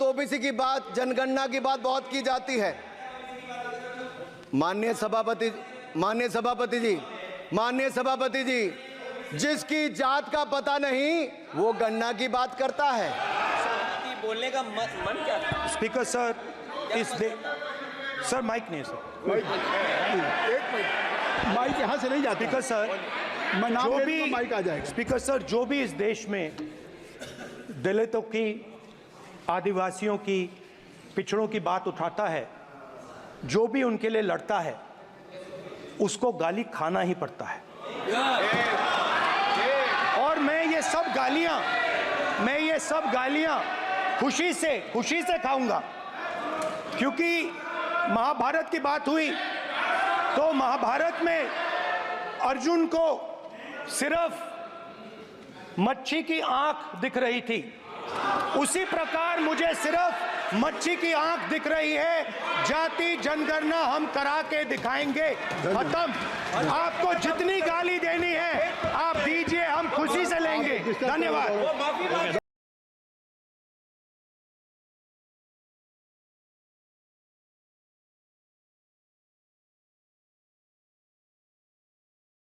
OBC की बात, जनगणना की बात बहुत की जाती है। माननीय सभापति जी, जिसकी जात का पता नहीं वो गणना की बात करता है। बोलने का मन क्या था? स्पीकर सर, सर माइक नहीं है सर, माइक यहाँ से नहीं जाती। स्पीकर सर, मैं नाम जो ले भी लूँगा, माइक आ जाएगा। स्पीकर सर, जो भी इस देश में दलितों की, आदिवासियों की, पिछड़ों की बात उठाता है, जो भी उनके लिए लड़ता है, उसको गाली खाना ही पड़ता है। और मैं ये सब गालियां खुशी से खाऊंगा, क्योंकि महाभारत की बात हुई तो महाभारत में अर्जुन को सिर्फ मच्छी की आंख दिख रही थी, उसी प्रकार मुझे सिर्फ मच्छी की आंख दिख रही है। जाति जनगणना हम करा के दिखाएंगे। खत्म। आपको जितनी गाली देनी है आप दीजिए, हम खुशी से लेंगे। धन्यवाद।